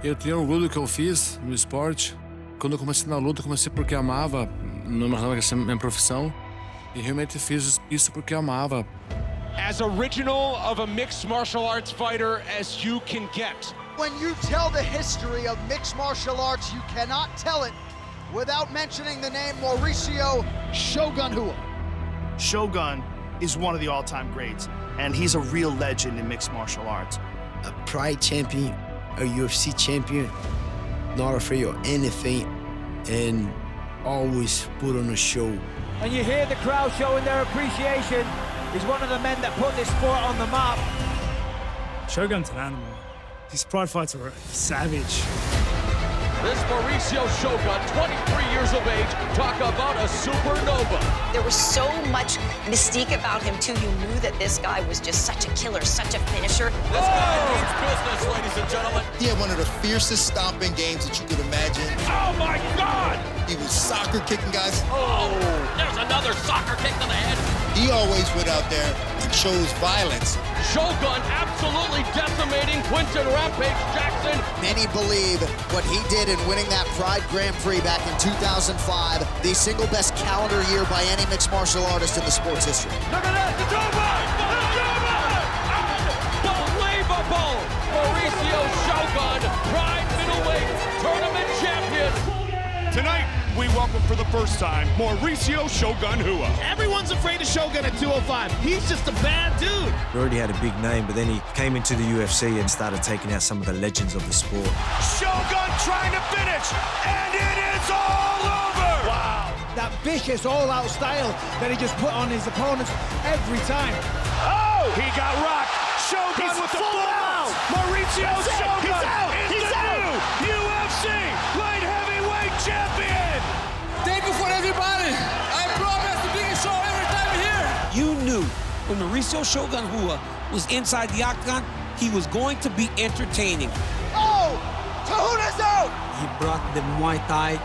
Eu tenho orgulho do que eu fiz no esporte. Quando eu comecei na luta, eu comecei porque amava, não imaginava que ia ser minha profissão. E realmente fiz isso porque amava. As original of a mixed martial arts fighter as you can get. When you tell the history of mixed martial arts, you cannot tell it without mentioning the name Mauricio Shogun Rua. Shogun is one of the all-time greats, and he's a real legend in mixed martial arts. A Pride champion, a UFC champion, not afraid of anything, and always put on a show. And you hear the crowd showing their appreciation. He's one of the men that put this sport on the map. Shogun's an animal. His pride fights are savage. This Mauricio Shogun, 23 years of age, talk about a supernova. There was so much mystique about him, too. You knew that this guy was just such a killer, such a finisher. This guy means business, ladies and gentlemen. He had one of the fiercest stomping games that you could imagine. Oh, my God! He was soccer kicking guys. Oh, there's another soccer kick to the head. He always went out there and chose violence. Shogun absolutely decimating Quinton Rampage Jackson. Many believe what he did in winning that Pride Grand Prix back in 2005, the single best calendar year by any mixed martial artist in the sport's history. Look at that, the Dova! Unbelievable! Mauricio Shogun, Pride Middleweight Tournament Champion. Tonight, we welcome for the first time Mauricio Shogun Rua. Everyone's afraid of Shogun at 205. He's just a bad dude. He already had a big name, but then he came into the UFC and started taking out some of the legends of the sport. Shogun trying to finish, and it is all over! Wow. That vicious all-out style that he just put on his opponents every time. Oh! He got rocked. Shogun with the full out. Mauricio Shogun is the new UFC light heavyweight champion. Thank you for everybody. I promise the biggest show every time here. You knew when Mauricio Shogun Rua was inside the octagon, he was going to be entertaining. Oh! Tahuna's out! He brought the Muay Thai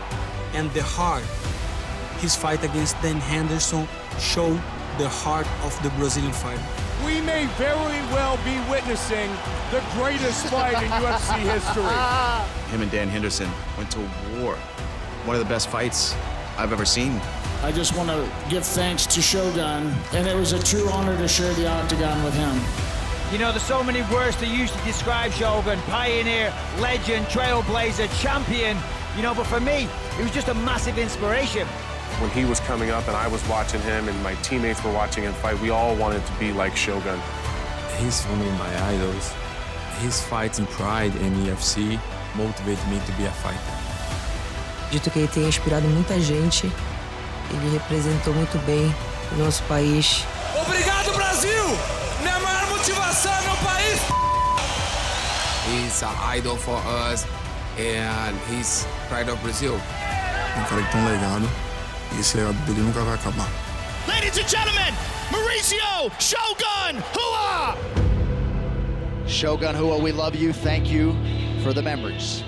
and the heart. His fight against Dan Henderson showed the heart of the Brazilian fighter. We may very well be witnessing the greatest fight in UFC history. Him and Dan Henderson went to war. One of the best fights I've ever seen. I just want to give thanks to Shogun, and it was a true honor to share the octagon with him. You know, there's so many words to use to describe Shogun: pioneer, legend, trailblazer, champion. You know, but for me, it was just a massive inspiration. When he was coming up and I was watching him and my teammates were watching him fight, we all wanted to be like Shogun. He's one of my idols. His fights in Pride and UFC motivated me to be a fighter. Dito que ele tem inspirado muita gente, ele representou muito bem o nosso país. Obrigado, Brasil! Minha maior motivação é meu país! He's an idol for us and he's pride of Brazil. Um cara que tem legado e esse legado dele nunca vai acabar. Ladies and gentlemen, Mauricio Shogun Rua! Shogun Rua, we love you. Thank you for the memories.